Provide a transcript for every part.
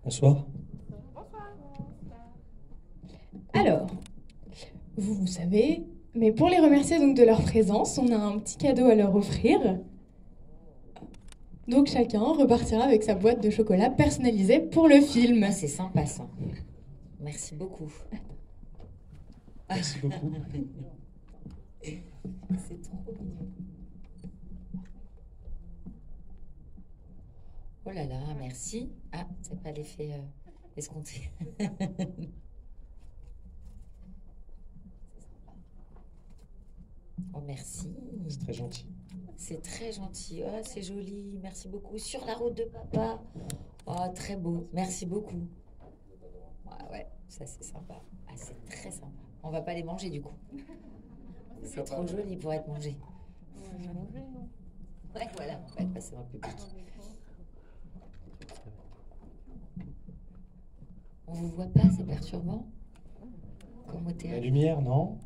Bonsoir. Alors, vous savez, mais pour les remercier donc de leur présence, on a un petit cadeau à leur offrir. Donc chacun repartira avec sa boîte de chocolat personnalisée pour le film. C'est sympa ça. Merci beaucoup. Merci beaucoup. C'est trop mignon. Oh là là, merci. Ah, c'est pas l'effet escompté. Oh, merci. C'est très gentil. C'est très gentil. Oh, c'est joli. Merci beaucoup. Sur la route de papa. Oh, très beau. Merci beaucoup. Ah ouais, ça c'est sympa. Ah, c'est très sympa. On va pas les manger du coup. C'est trop joli pour être mangé. Ouais, voilà, on va le passer dans le public. On vous voit pas, c'est perturbant. Comme au La théâtre. lumière, non?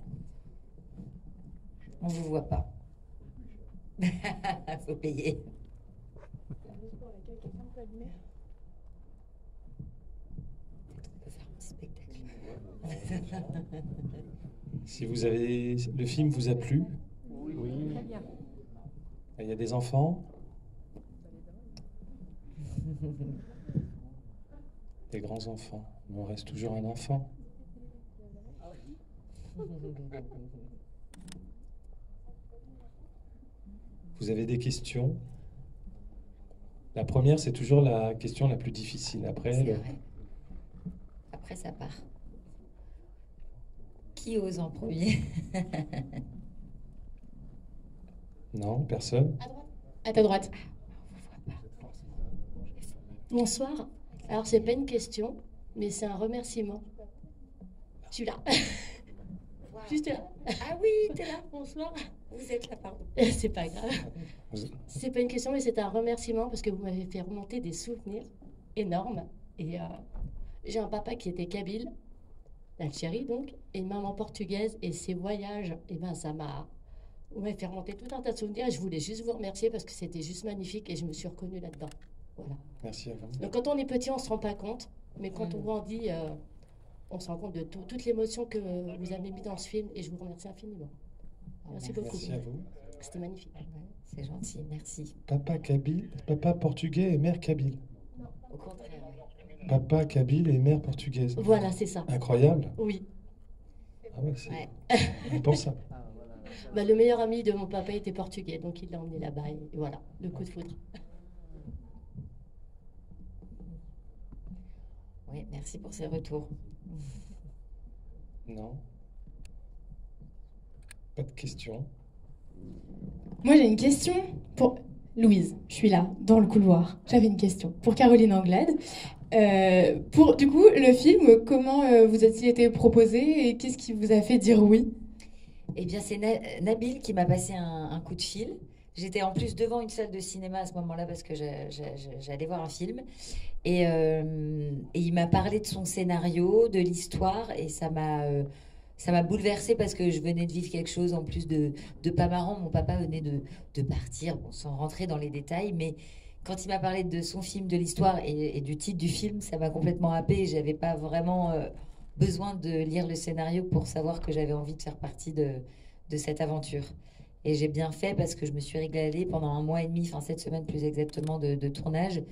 On vous voit pas. Faut payer. On peut faire un petit spectacle. Si vous avez... Le film vous a plu? Oui. Il y a des enfants? Des grands enfants. Mais on reste toujours un enfant. Vous avez des questions? La première, c'est toujours la question la plus difficile. Après, C'est vrai. Après, ça part. Qui ose en premier? Non, personne? À ta droite. Bonsoir. Alors, c'est pas une question, mais c'est un remerciement. Je suis là. Juste là. Ah oui, t'es là. Bonsoir. Vous êtes là, pardon. C'est pas grave. C'est pas une question, mais c'est un remerciement parce que vous m'avez fait remonter des souvenirs énormes. Et j'ai un papa qui était kabyle, l'Algérie donc, et une maman portugaise. Et ces voyages, et ben ça m'a... Vous m'avez fait remonter tout un tas de souvenirs. Et je voulais juste vous remercier parce que c'était juste magnifique et je me suis reconnue là-dedans. Voilà. Merci à vous. Donc quand on est petit, on se rend pas compte. Mais quand on grandit, on se rend compte de toute l'émotion que vous avez mis dans ce film. Et je vous remercie infiniment. Merci beaucoup. Merci à vous. C'était magnifique. C'est gentil, merci. Papa kabyle, papa portugais et mère kabyle. Au contraire. Papa kabyle et mère portugaise. Voilà, c'est ça. Incroyable. Oui. Ah ouais, c'est Ouais. impensable. Bah, le meilleur ami de mon papa était portugais, donc il l'a emmené là-bas. Et voilà, le coup de foudre. Oui, merci pour ces retours. Non. Pas de questions. Moi, j'ai une question pour Louise. Je suis là, dans le couloir. J'avais une question pour Caroline Anglade. Pour, du coup, le film, comment vous a-t-il été proposé et qu'est-ce qui vous a fait dire oui? Eh bien, c'est Nabil qui m'a passé un coup de fil. J'étais en plus devant une salle de cinéma à ce moment-là parce que j'allais voir un film. Et il m'a parlé de son scénario, de l'histoire, et ça m'a bouleversée parce que je venais de vivre quelque chose en plus de pas marrant. Mon papa venait de partir, bon, sans rentrer dans les détails, mais quand il m'a parlé de son film, de l'histoire et du titre du film, ça m'a complètement happée. J'avais pas vraiment besoin de lire le scénario pour savoir que j'avais envie de faire partie de cette aventure. Et j'ai bien fait parce que je me suis régalée pendant 1 mois et demi, enfin 7 semaines plus exactement de tournage.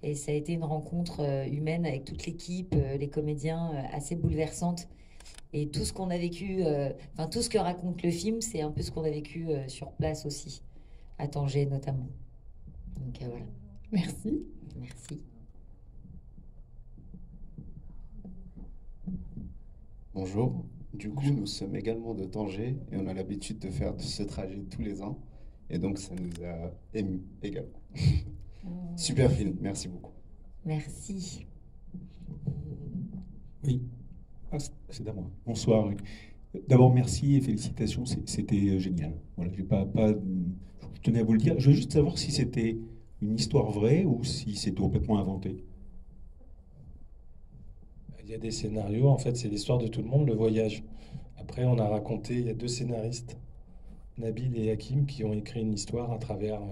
Et ça a été une rencontre humaine avec toute l'équipe, les comédiens, assez bouleversante. Et tout ce qu'on a vécu, enfin tout ce que raconte le film, c'est un peu ce qu'on a vécu sur place aussi, à Tanger notamment. Donc voilà. Merci. Merci. Bonjour. Du coup, nous sommes également de Tanger et on a l'habitude de faire ce trajet tous les ans. Et donc, ça nous a émus également. Super film, merci beaucoup. Merci. Oui. Ah, c'est à moi. Bonsoir. Oui. D'abord, merci et félicitations. C'était génial. Voilà, j'ai pas, je tenais à vous le dire. Je veux juste savoir si c'était une histoire vraie ou si c'était complètement inventé. Il y a des scénarios, en fait, c'est l'histoire de tout le monde, le voyage. Après, on a raconté, il y a 2 scénaristes, Nabil et Hakim, qui ont écrit une histoire à travers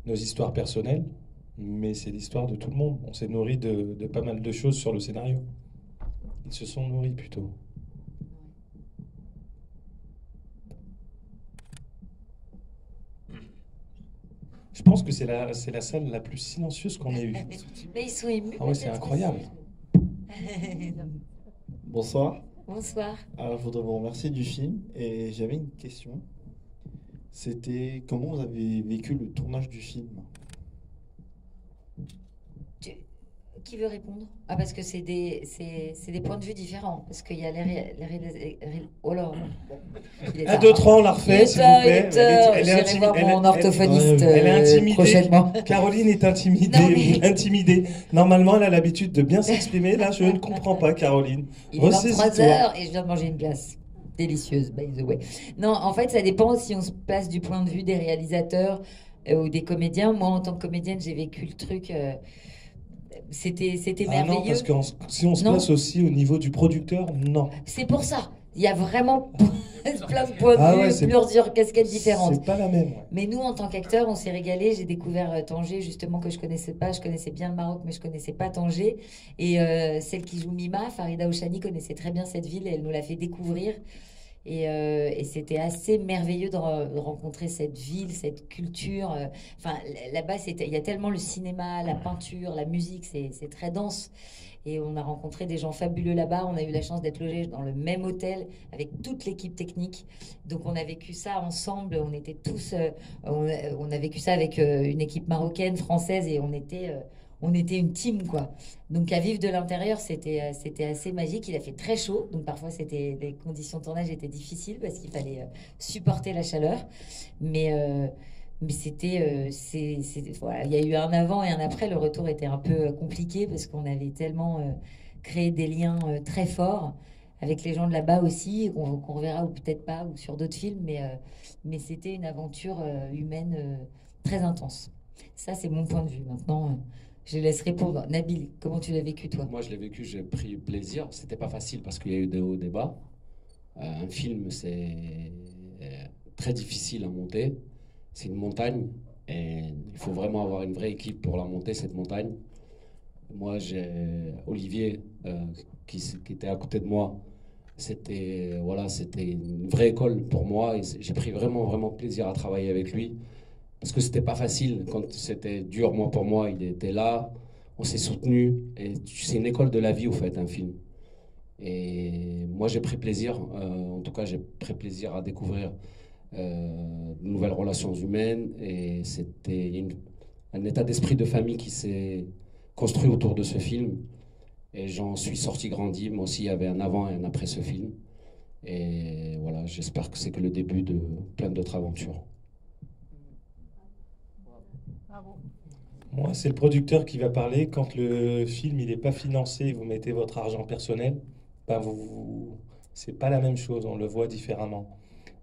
nos histoires personnelles. mais c'est l'histoire de tout le monde. On s'est nourri de pas mal de choses sur le scénario. Ils se sont nourris plutôt. Je pense que c'est la salle la plus silencieuse qu'on ait eue. Mais ils sont émus. Ah ouais, c'est peut-être incroyable. aussi. Bonsoir. Bonsoir. Alors, je voudrais vous remercier du film et j'avais une question. C'était comment vous avez vécu le tournage du film? Qui veut répondre? Ah, parce que c'est des points de vue différents. Parce qu'il y a oh là, bon. Il est 1, tard, 2, hein. 3, on la refait, s'il vous plaît. J'irai voir mon orthophoniste Elle est intimidée. prochainement. Caroline est intimidée. Non, mais- Intimidée. Normalement, elle a l'habitude de bien s'exprimer. Là, je ne comprends pas, Caroline. Il est 23 Ressaisis-toi. heures et je viens de manger une glace. Délicieuse, by the way. Non, en fait, ça dépend si on se place du point de vue des réalisateurs ou des comédiens. Moi, en tant que comédienne, j'ai vécu le truc. C'était Ah merveilleux. non, parce que si on se Non. place aussi au niveau du producteur, non. C'est pour ça. Il y a vraiment plein de points de Ah vue, ouais, c'est- plusieurs casquettes différentes. C'est pas la même. Ouais. Mais nous, en tant qu'acteurs, on s'est régalé. J'ai découvert Tanger, justement, que je connaissais pas. Je connaissais bien le Maroc, mais je connaissais pas Tanger. Et celle qui joue Mima, Farida Ouchani, connaissait très bien cette ville et elle nous l'a fait découvrir. Et c'était assez merveilleux de rencontrer cette ville, cette culture. Enfin, là-bas, il y a tellement le cinéma, la peinture, la musique, c'est très dense. Et on a rencontré des gens fabuleux là-bas. On a eu la chance d'être logés dans le même hôtel avec toute l'équipe technique. Donc on a vécu ça ensemble. On était tous, on a vécu ça avec une équipe marocaine, française, et on était une team, quoi. Donc à vivre de l'intérieur, c'était assez magique. Il a fait très chaud, donc parfois les conditions de tournage étaient difficiles parce qu'il fallait supporter la chaleur. Mais voilà, il y a eu un avant et un après. Le retour était un peu compliqué parce qu'on avait tellement créé des liens très forts avec les gens de là-bas aussi, qu'on reverra ou peut-être pas, ou sur d'autres films. Mais c'était une aventure humaine très intense. Ça, c'est mon point de vue. Maintenant, je laisse répondre. Nabil, comment tu l'as vécu, toi? Moi, je l'ai vécu, j'ai pris plaisir. C'était pas facile parce qu'il y a eu des hauts, des bas. Un film, c'est très difficile à monter. C'est une montagne et il faut vraiment avoir une vraie équipe pour la monter, cette montagne. Moi, j'ai Olivier qui était à côté de moi. C'était une vraie école pour moi et j'ai pris vraiment plaisir à travailler avec lui parce que c'était pas facile. Quand c'était dur, pour moi, il était là. On s'est soutenus et c'est une école de la vie, au fait, un film. Et moi, j'ai pris plaisir. En tout cas, j'ai pris plaisir à découvrir de nouvelles relations humaines et c'était un état d'esprit de famille qui s'est construit autour de ce film et j'en suis sorti grandi. Moi aussi, il y avait un avant et un après ce film et voilà, j'espère que c'est que le début de plein d'autres aventures. Moi, c'est le producteur qui va parler. Quand le film il n'est pas financé et vous mettez votre argent personnel, ben c'est pas la même chose, on le voit différemment.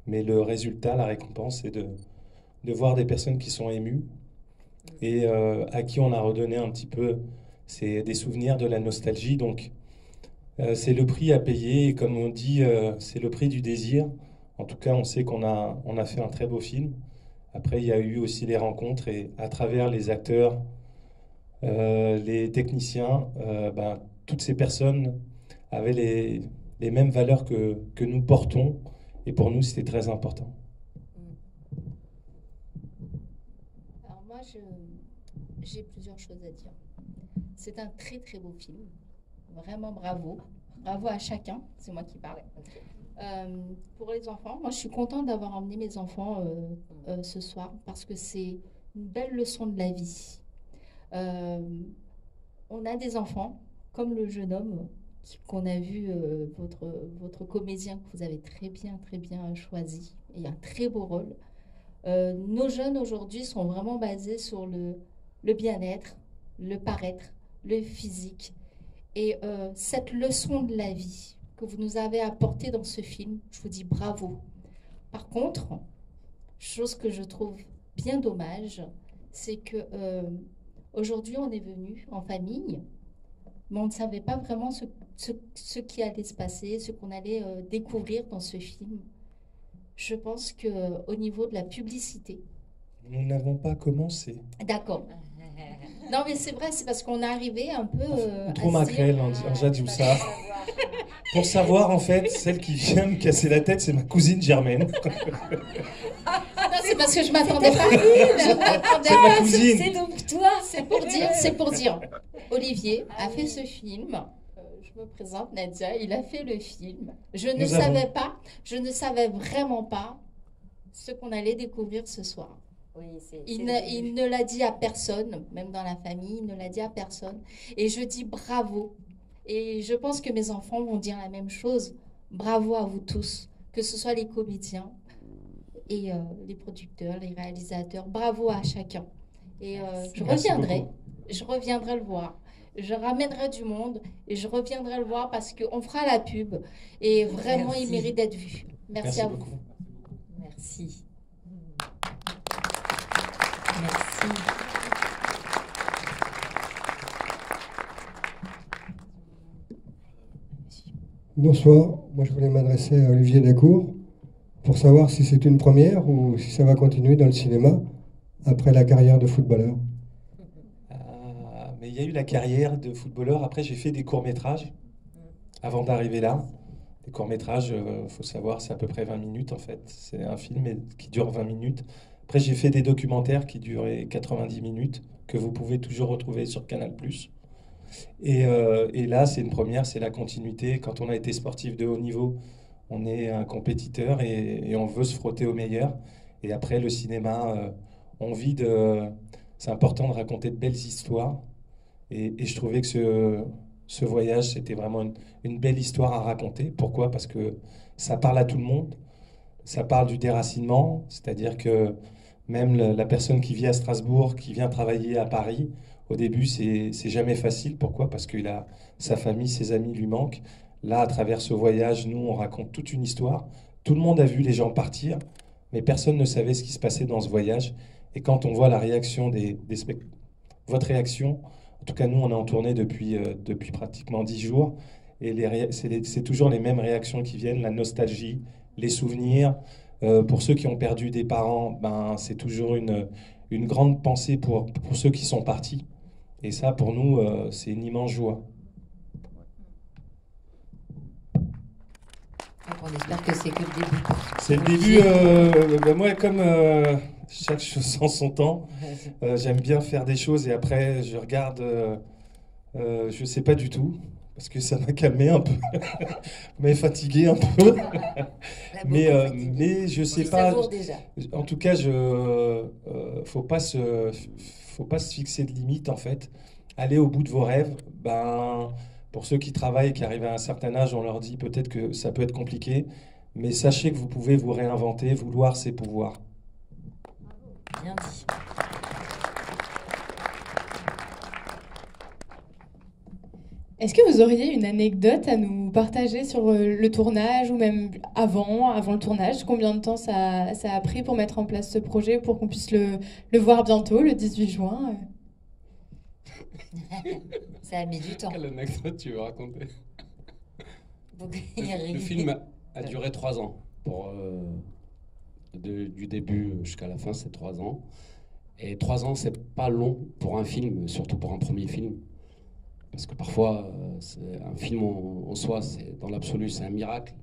Mais le résultat, la récompense, c'est de voir des personnes qui sont émues et à qui on a redonné un petit peu des souvenirs, de la nostalgie. Donc, c'est le prix à payer. Et comme on dit, c'est le prix du désir. En tout cas, on sait qu'on a fait un très beau film. Après, il y a eu aussi les rencontres et à travers les acteurs, les techniciens, toutes ces personnes avaient les mêmes valeurs que nous portons. Et pour nous, c'était très important. Alors moi, j'ai plusieurs choses à dire. C'est un très très beau film. Vraiment bravo. Bravo à chacun. C'est moi qui parlais. Pour les enfants, moi je suis contente d'avoir emmené mes enfants ce soir parce que c'est une belle leçon de la vie. On a des enfants, comme le jeune homme qu'on a vu, votre comédien que vous avez très bien choisi. Il y a un très beau rôle. Nos jeunes aujourd'hui sont vraiment basés sur le bien-être, le paraître, le physique. Et cette leçon de la vie que vous nous avez apportée dans ce film, je vous dis bravo. Par contre, chose que je trouve bien dommage, c'est que aujourd'hui on est venu en famille, mais on ne savait pas vraiment ce qui allait se passer, ce qu'on allait découvrir dans ce film. Je pense qu'au niveau de la publicité... Nous n'avons pas commencé. D'accord. Non, mais c'est vrai, c'est parce qu'on est arrivé un peu Trop à se dire... maquerelle, en Jade ça. Pour savoir, en fait, celle qui vient me casser la tête, c'est ma cousine Germaine. Non, c'est parce que je m'attendais pas. Je m'attendais C'est ma pas. cousine. C'est donc toi. C'est pour dire. Olivier a fait ce film. Je me présente, Nadia. Il a fait le film. Je ne savais vraiment pas ce qu'on allait découvrir ce soir. Oui, Il ne l'a dit à personne, même dans la famille, il ne l'a dit à personne. Et je dis bravo. Et je pense que mes enfants vont dire la même chose. Bravo à vous tous, que ce soit les comédiens et les producteurs, les réalisateurs. Bravo à chacun. Et je reviendrai le voir. Je ramènerai du monde et je reviendrai le voir parce qu'on fera la pub. Et vraiment, il mérite d'être vu. Merci à vous. Beaucoup. Merci. Merci. Bonsoir, moi je voulais m'adresser à Olivier Dacour pour savoir si c'est une première ou si ça va continuer dans le cinéma après la carrière de footballeur. Mais il y a eu la carrière de footballeur. Après, j'ai fait des courts-métrages avant d'arriver là. Les courts-métrages, faut savoir, c'est à peu près 20 minutes en fait. C'est un film qui dure 20 minutes. Après, j'ai fait des documentaires qui duraient 90 minutes, que vous pouvez toujours retrouver sur Canal+. Et là, c'est une première, c'est la continuité. Quand on a été sportif de haut niveau, on est un compétiteur et on veut se frotter au meilleur. Et après, le cinéma, c'est important de raconter de belles histoires. Et je trouvais que ce voyage, c'était vraiment une belle histoire à raconter. Pourquoi? Parce que ça parle à tout le monde. Ça parle du déracinement, c'est-à-dire que même la personne qui vit à Strasbourg, qui vient travailler à Paris, au début, c'est jamais facile. Pourquoi? Parce que sa famille, ses amis lui manquent. Là, à travers ce voyage, nous, on raconte toute une histoire. Tout le monde a vu les gens partir, mais personne ne savait ce qui se passait dans ce voyage. Et quand on voit la réaction votre réaction, en tout cas, nous, on est en tournée depuis pratiquement 10 jours. Et c'est toujours les mêmes réactions qui viennent, la nostalgie, les souvenirs. Pour ceux qui ont perdu des parents, c'est toujours une grande pensée pour ceux qui sont partis. Et ça, pour nous, c'est une immense joie. On espère que c'est que le début. C'est le début. Moi, comme chaque chose en son temps, j'aime bien faire des choses et après, je regarde, je sais pas du tout. Parce que ça m'a calmé un peu, mais fatigué un peu. Mais je sais pas. Déjà. En tout cas, faut pas se fixer de limites en fait. Allez au bout de vos rêves. Pour ceux qui travaillent et qui arrivent à un certain âge, on leur dit peut-être que ça peut être compliqué, mais sachez que vous pouvez vous réinventer. Vouloir, c'est pouvoir. Bien dit. Est-ce que vous auriez une anecdote à nous partager sur le tournage ou même avant le tournage? Combien de temps ça a pris pour mettre en place ce projet pour qu'on puisse le voir bientôt, le 18 juin? Ça a mis du temps. Quelle anecdote tu veux raconter? Le Le film a duré 3 ans. Du début jusqu'à la fin, c'est 3 ans. Et 3 ans, c'est pas long pour un film, surtout pour un premier film. Parce que parfois, un film en soi, dans l'absolu, c'est un miracle.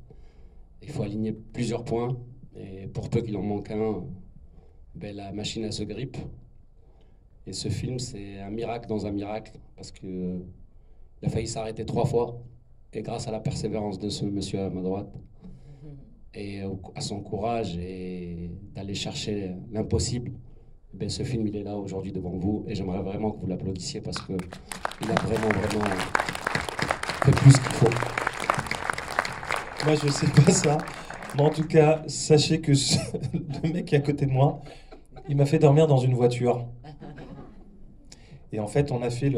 Il faut aligner plusieurs points. Et pour peu qu'il en manque un, la machine, elle se grippe. Et ce film, c'est un miracle dans un miracle. Parce qu'il a failli s'arrêter 3 fois. Et grâce à la persévérance de ce monsieur à ma droite, et à son courage et d'aller chercher l'impossible, ce film, il est là aujourd'hui devant vous. Et j'aimerais vraiment que vous l'applaudissiez parce que il a vraiment fait plus qu'il faut. Moi, je sais pas ça. Mais en tout cas, sachez que le mec qui est à côté de moi, il m'a fait dormir dans une voiture. Et en fait, on a fait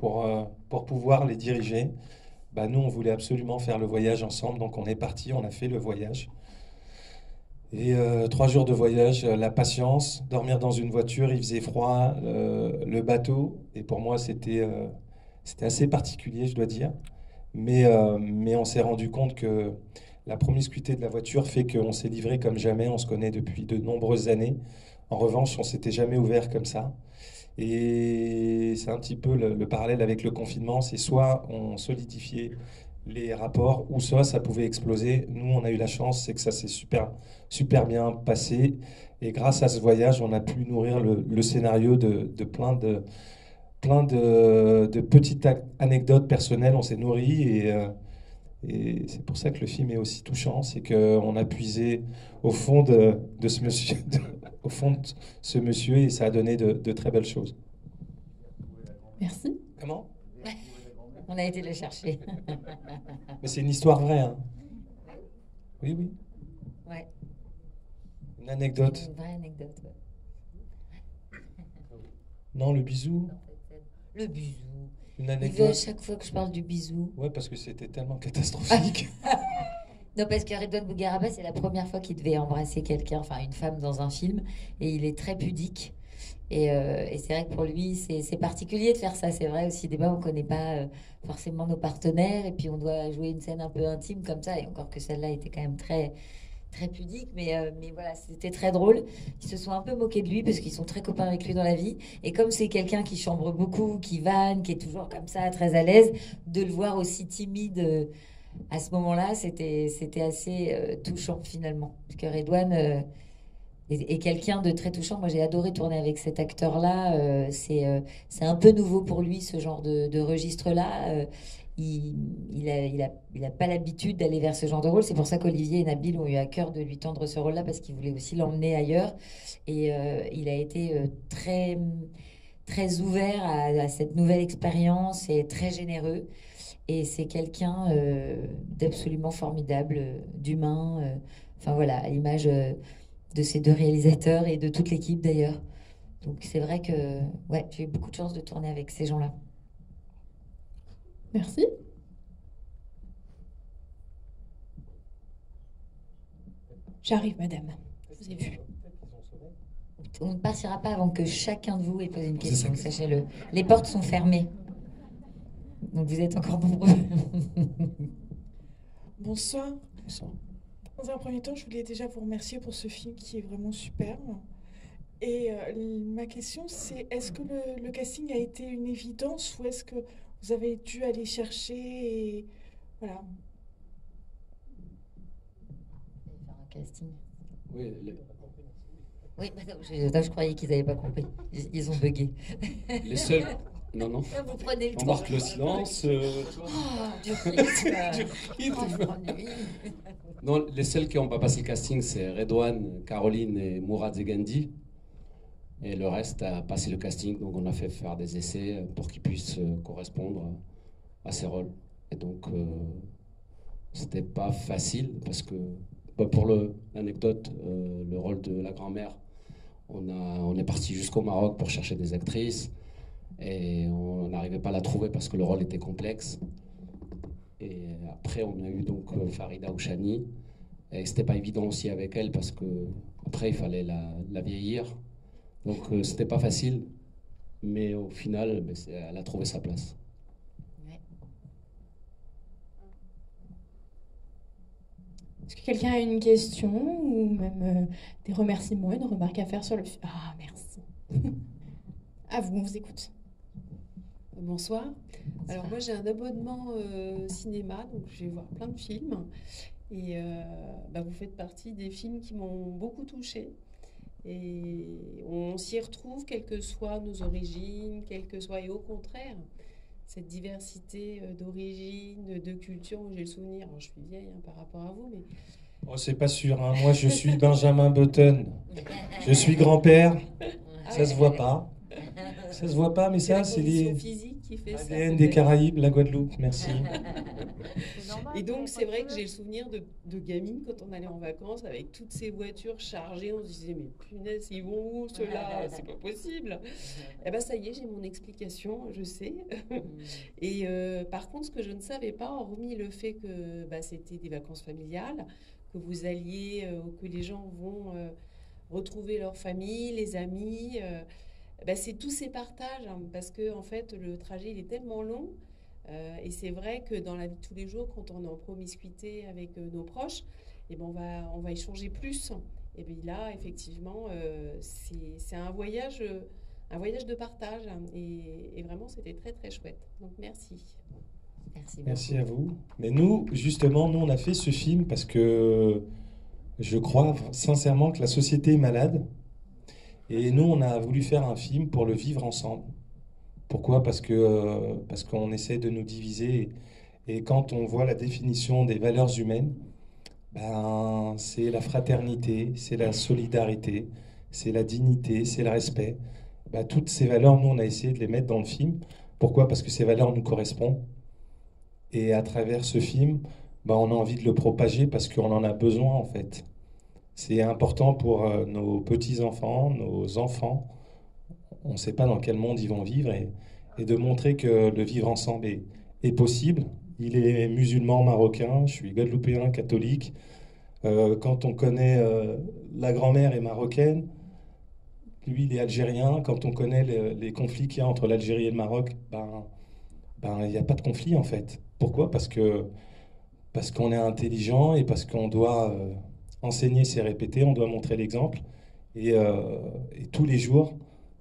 pour pouvoir les diriger. Nous, on voulait absolument faire le voyage ensemble. Donc, on est parti, on a fait le voyage. Et 3 jours de voyage, la patience, dormir dans une voiture, il faisait froid, le bateau. Et pour moi, c'était assez particulier, je dois dire. Mais on s'est rendu compte que la promiscuité de la voiture fait qu'on s'est livré comme jamais. On se connaît depuis de nombreuses années. En revanche, on s'était jamais ouvert comme ça. Et c'est un petit peu le parallèle avec le confinement, c'est soit on solidifiait les rapports, ou soit ça pouvait exploser. Nous, on a eu la chance, c'est que ça s'est super bien passé. Et grâce à ce voyage, on a pu nourrir le scénario de plein de petites anecdotes personnelles. On s'est nourri et c'est pour ça que le film est aussi touchant. C'est qu'on a puisé au fond de ce monsieur, au fond de ce monsieur, et ça a donné de très belles choses. Merci. Comment? On a été le chercher. Mais c'est une histoire vraie, hein. Oui, oui. Ouais. Une anecdote. Une vraie anecdote. Ouais. Non, le bisou. Le bisou. Une Il veut à anecdote. chaque fois que je parle du bisou. Ouais, parce que c'était tellement catastrophique. Non, parce que Redouane Bougueraba, c'est la première fois qu'il devait embrasser quelqu'un, enfin une femme dans un film, et il est très pudique. Et c'est vrai que pour lui, c'est particulier de faire ça. C'est vrai, au cinéma, on ne connaît pas forcément nos partenaires, et puis on doit jouer une scène un peu intime comme ça, et encore que celle-là était quand même très, très pudique, mais voilà, c'était très drôle. Ils se sont un peu moqués de lui, parce qu'ils sont très copains avec lui dans la vie, et comme c'est quelqu'un qui chambre beaucoup, qui vanne, qui est toujours comme ça, très à l'aise, de le voir aussi timide à ce moment-là, c'était assez touchant finalement, parce que Redouane... Et quelqu'un de très touchant. Moi, j'ai adoré tourner avec cet acteur-là. C'est un peu nouveau pour lui, ce genre de registre-là. Il a pas l'habitude d'aller vers ce genre de rôle. C'est pour ça qu'Olivier et Nabil ont eu à cœur de lui tendre ce rôle-là, parce qu'ils voulaient aussi l'emmener ailleurs. Et il a été très, très ouvert à cette nouvelle expérience et très généreux. Et c'est quelqu'un d'absolument formidable, d'humain. Enfin voilà, à l'image... de ces deux réalisateurs et de toute l'équipe d'ailleurs. Donc c'est vrai que ouais, j'ai eu beaucoup de chance de tourner avec ces gens-là. Merci. J'arrive, madame. Je vous ai vu. On ne partira pas avant que chacun de vous ait posé une question, sachez-le. Les portes sont fermées. Donc vous êtes encore nombreux. Bonsoir. Bonsoir. Dans un premier temps, je voulais déjà vous remercier pour ce film qui est vraiment superbe. Et ma question, c'est est-ce que le casting a été une évidence, ou est-ce que vous avez dû aller chercher et... Voilà. Faire un casting. Oui, Oui, je croyais qu'ils n'avaient pas compris. Ils ont bugué. les seuls. Non, non. Vous prenez le On temps. marque le silence. Du rythme. Du rythme. Oh, je m'ennuie. Non, les seuls qui n'ont pas passé le casting, c'est Redouane, Caroline et Mourad Zegandi. Et le reste a passé le casting, donc on a fait faire des essais pour qu'ils puissent correspondre à ces rôles. Et donc, c'était pas facile, parce que, pour l'anecdote, le rôle de la grand-mère, on est parti jusqu'au Maroc pour chercher des actrices, et on n'arrivait pas à la trouver parce que le rôle était complexe. Et après, on a eu donc Farida Ouchani, et c'était pas évident aussi avec elle, parce que après il fallait la vieillir, donc c'était pas facile, mais au final, elle a trouvé sa place. Ouais. Est-ce que quelqu'un a une question ou même des remerciements, une remarque à faire sur le film? Ah, merci. À vous, on vous écoute. Bonsoir. Alors moi j'ai un abonnement cinéma, donc je vais voir plein de films. Et vous faites partie des films qui m'ont beaucoup touchée. Et on s'y retrouve, quelles que soient nos origines, quelles que soient, et au contraire, cette diversité d'origines, de culture, j'ai le souvenir, alors je suis vieille par rapport à vous, mais... Oh, c'est pas sûr, hein. Moi, je suis Benjamin Button. Je suis grand-père. Ça se voit pas. Ça se voit pas, mais ça, c'est les physique qui fait ça. ADN des Caraïbes, la Guadeloupe. Merci. Et donc, c'est vrai que j'ai le souvenir de gamine, quand on allait en vacances, avec toutes ces voitures chargées, on se disait, mais punaise, ils vont où ceux-là? C'est pas possible. Et ben ça y est, j'ai mon explication, je sais. Et par contre, ce que je ne savais pas, hormis le fait que c'était des vacances familiales, que vous alliez, que les gens vont retrouver leur famille, les amis... c'est tous ces partages, hein, parce que en fait le trajet il est tellement long, et c'est vrai que dans la vie de tous les jours, quand on est en promiscuité avec nos proches, on va échanger plus. Et bien là effectivement c'est un voyage un voyage de partage. Et vraiment, c'était très, très chouette. Donc, merci. Merci beaucoup. Merci à vous. Mais nous, justement, nous, on a fait ce film parce que je crois sincèrement que la société est malade. Et nous, on a voulu faire un film pour le vivre ensemble. Pourquoi? Parce qu'on essaie de nous diviser. Et quand on voit la définition des valeurs humaines, ben, c'est la fraternité, c'est la solidarité, c'est la dignité, c'est le respect. Ben, toutes ces valeurs, nous, on a essayé de les mettre dans le film. Pourquoi? Parce que ces valeurs nous correspondent. Et à travers ce film, ben, on a envie de le propager parce qu'on en a besoin, en fait. C'est important pour nos petits-enfants, nos enfants. On ne sait pas dans quel monde ils vont vivre et de montrer que le vivre ensemble est possible. Il est musulman marocain, je suis guadeloupéen catholique. Quand on connaît la grand-mère est marocaine, lui il est algérien. Quand on connaît les conflits qu'il y a entre l'Algérie et le Maroc, il n'y a pas de conflit en fait. Pourquoi? Parce qu'on est intelligent et parce qu'on doit enseigner, c'est répéter, on doit montrer l'exemple. Et tous les jours,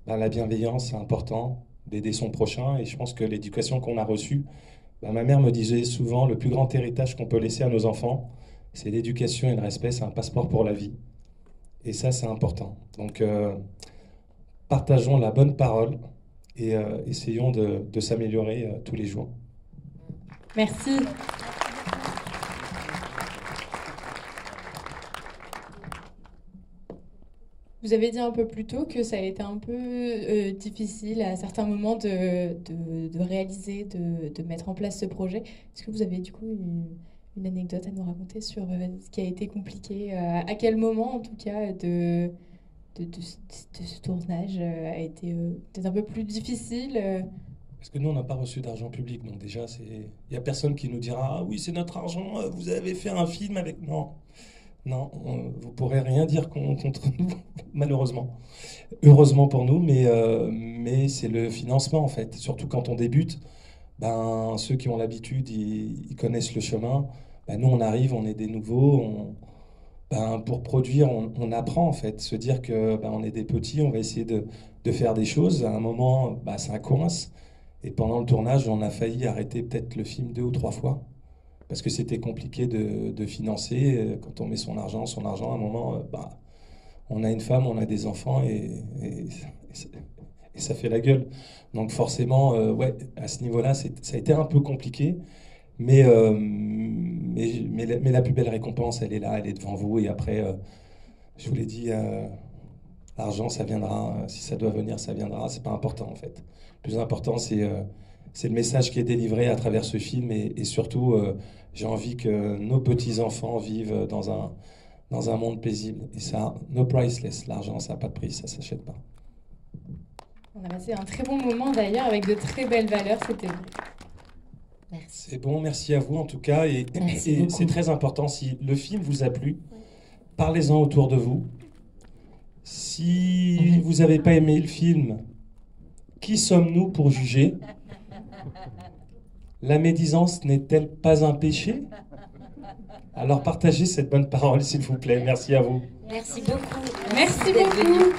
la bienveillance, c'est important d'aider son prochain. Et je pense que l'éducation qu'on a reçue, ma mère me disait souvent, le plus grand héritage qu'on peut laisser à nos enfants, c'est l'éducation et le respect, c'est un passeport pour la vie. Et ça, c'est important. Donc, partageons la bonne parole et essayons de s'améliorer tous les jours. Merci. Vous avez dit un peu plus tôt que ça a été un peu difficile à certains moments de réaliser, de mettre en place ce projet. Est-ce que vous avez du coup une anecdote à nous raconter sur ce qui a été compliqué, à quel moment en tout cas de ce tournage a été peut-être un peu plus difficile Parce que nous, on n'a pas reçu d'argent public, donc déjà, il n'y a personne qui nous dira « Ah oui, c'est notre argent, vous avez fait un film avec... » Non. Non, vous ne pourrez rien dire contre nous, malheureusement. Heureusement pour nous, mais c'est le financement, en fait. Surtout quand on débute, ceux qui ont l'habitude, ils connaissent le chemin. Nous, on arrive, on est des nouveaux. Pour produire, on apprend, en fait. Se dire que on est des petits, on va essayer de faire des choses. À un moment, ça coince. Et pendant le tournage, on a failli arrêter peut-être le film 2 ou 3 fois. Parce que c'était compliqué de financer. Quand on met son argent, à un moment, on a une femme, on a des enfants et ça fait la gueule. Donc forcément, à ce niveau-là, ça a été un peu compliqué. Mais la plus belle récompense, elle est là, elle est devant vous. Et après, je vous l'ai dit, l'argent, ça viendra. Si ça doit venir, ça viendra. C'est pas important, en fait. Le plus important, c'est le message qui est délivré à travers ce film et surtout, j'ai envie que nos petits-enfants vivent dans un monde paisible. Et ça, no priceless, l'argent, ça n'a pas de prix, ça ne s'achète pas. On a passé un très bon moment d'ailleurs avec de très belles valeurs, c'était bon. Merci. C'est bon, merci à vous en tout cas. Et c'est très important, si le film vous a plu, parlez-en autour de vous. Si vous n'avez pas aimé le film, qui sommes-nous pour juger ? La médisance n'est-elle pas un péché? Alors partagez cette bonne parole, s'il vous plaît. Merci à vous. Merci beaucoup. Merci beaucoup.